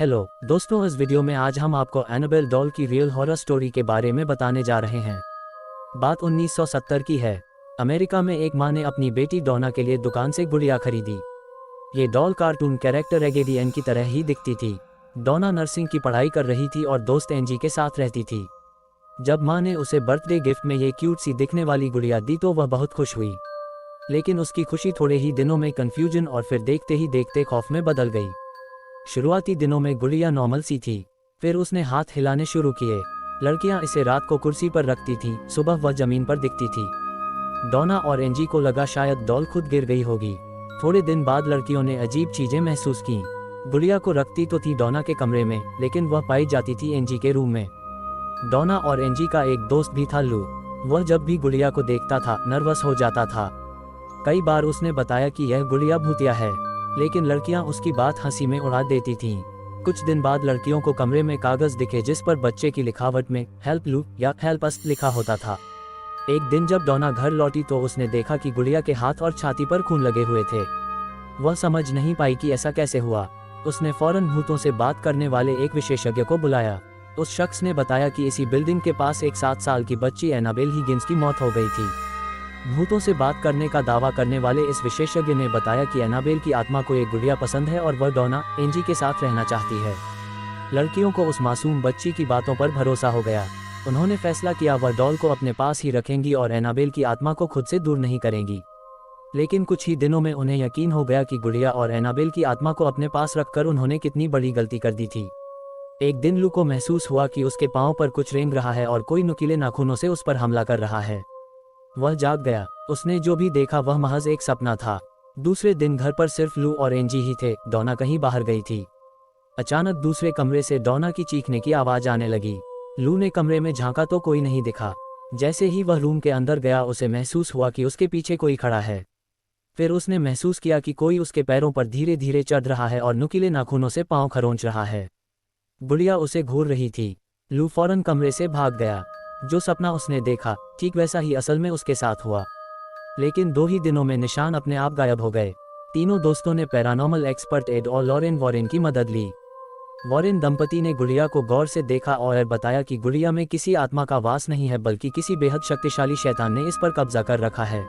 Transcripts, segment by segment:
Hello दोस्तों, इस video में आज हम आपको एनाबेल डॉल की रियल हॉरर स्टोरी के बारे में बताने जा रहे हैं। बात 1970 की है। अमेरिका में एक माँ ने अपनी बेटी डोना के लिए दुकान से गुड़िया खरीदी। ये डॉल कार्टून कैरेक्टर एगेडियन की तरह ही दिखती थी। डोना नर्सिंग की पढ़ाई कर रही थी और दोस्त एंजी के साथ रहती थी। जब माँ ने उसे बर्थडे गिफ्ट में ये क्यूट सी दिखने वाली गुड़िया दी तो वह बहुत खुश हुई, लेकिन उसकी खुशी थोड़े ही दिनों में कंफ्यूजन और फिर देखते ही देखते खौफ में बदल गई। शुरुआती दिनों में गुड़िया नॉर्मल सी थी, फिर उसने हाथ हिलाने शुरू किए। लड़कियां इसे रात को कुर्सी पर रखती थीं, सुबह वह जमीन पर दिखती थी। डोना और एंजी को लगा शायद डॉल खुद गिर गई होगी। थोड़े दिन बाद लड़कियों ने अजीब चीजें महसूस की। गुड़िया को रखती तो थी डोना के कमरे में, लेकिन वह पाई जाती थी एंजी के रूम में। डोना और एंजी का एक दोस्त भी था, लू। वह जब भी गुड़िया को देखता था नर्वस हो जाता था। कई बार उसने बताया कि यह गुड़िया भूतिया है, लेकिन लड़कियां उसकी बात हंसी में उड़ा देती थीं। कुछ दिन बाद लड़कियों को कमरे में कागज दिखे जिस पर बच्चे की लिखावट में हेल्प लू या हेल्प अस लिखा होता था। एक दिन जब डोना घर लौटी तो उसने देखा कि गुड़िया के हाथ और छाती पर खून लगे हुए थे। वह समझ नहीं पाई कि ऐसा कैसे हुआ। उसने फौरन भूतों से बात करने वाले एक विशेषज्ञ को बुलाया। उस शख्स ने बताया कि इसी बिल्डिंग के पास एक 7 साल की बच्ची एनाबेल हिगिंस की मौत हो गई थी। भूतों से बात करने का दावा करने वाले इस विशेषज्ञ ने बताया कि एनाबेल की आत्मा को एक गुड़िया पसंद है और वह डोना एंजी के साथ रहना चाहती है। लड़कियों को उस मासूम बच्ची की बातों पर भरोसा हो गया। उन्होंने फैसला किया वह डॉल को अपने पास ही रखेंगी और एनाबेल की आत्मा को खुद से दूर नहीं करेंगी। लेकिन कुछ ही दिनों में उन्हें यकीन हो गया कि गुड़िया और एनाबेल की आत्मा को अपने पास रखकर उन्होंने कितनी बड़ी गलती कर दी थी। एक दिन लू को महसूस हुआ कि उसके पांव पर कुछ रेंग रहा है और कोई नुकीले नाखूनों से उस पर हमला कर रहा है। वह जाग गया। उसने जो भी देखा वह महज एक सपना था। दूसरे दिन घर पर सिर्फ लू और एंजी ही थे। डोना कहीं बाहर गई थी। अचानक दूसरे कमरे से डोना की चीखने की आवाज आने लगी। लू ने कमरे में झांका तो कोई नहीं दिखा। जैसे ही वह रूम के अंदर गया उसे महसूस हुआ कि उसके पीछे कोई खड़ा है। फिर उसने महसूस किया कि कोई उसके पैरों पर धीरे धीरे चढ़ रहा है और नुकीले नाखूनों से पांव खरोंच रहा है। गुड़िया उसे घूर रही थी। लू फौरन कमरे से भाग गया। जो सपना उसने देखा ठीक वैसा ही असल में उसके साथ हुआ, लेकिन 2 ही दिनों में निशान अपने आप गायब हो गए। तीनों दोस्तों ने पैरानॉर्मल एक्सपर्ट एड और लॉरेन वॉरेन की मदद ली। वॉरेन दंपति ने गुड़िया को गौर से देखा और बताया कि गुड़िया में किसी आत्मा का वास नहीं है, बल्कि किसी बेहद शक्तिशाली शैतान ने इस पर कब्जा कर रखा है।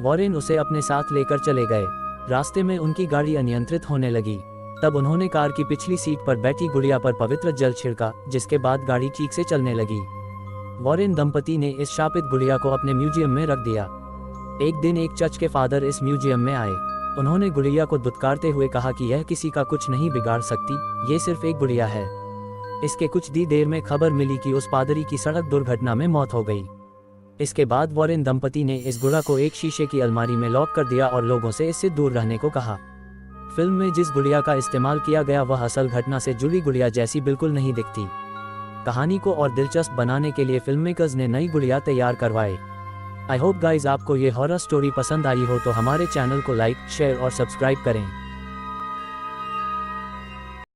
वॉरेन उसे अपने साथ लेकर चले गए। रास्ते में उनकी गाड़ी अनियंत्रित होने लगी। तब उन्होंने कार की पिछली सीट पर बैठी गुड़िया पर पवित्र जल छिड़का, जिसके बाद गाड़ी ठीक से चलने लगी। वॉरेन दंपति ने इस शापित गुड़िया को अपने म्यूजियम में रख दिया। एक दिन एक चर्च के फादर इस म्यूजियम में आए। उन्होंने गुड़िया को दुत्कारते हुए कहा कि यह किसी का कुछ नहीं बिगाड़ सकती, ये सिर्फ एक गुड़िया है। इसके कुछ दी देर में खबर मिली कि उस पादरी की सड़क दुर्घटना में मौत हो गई। इसके बाद वॉरेन दंपति ने इस गुड़ा को एक शीशे की अलमारी में लॉक कर दिया और लोगों से इससे दूर रहने को कहा। फिल्म में जिस गुड़िया का इस्तेमाल किया गया वह असल घटना से जुड़ी गुड़िया जैसी बिल्कुल नहीं दिखती। कहानी को और दिलचस्प बनाने के लिए फिल्म मेकर्स ने नई गुड़िया तैयार करवाए। आई होप गाइज आपको ये हॉरर स्टोरी पसंद आई हो तो हमारे चैनल को लाइक, शेयर और सब्सक्राइब करें।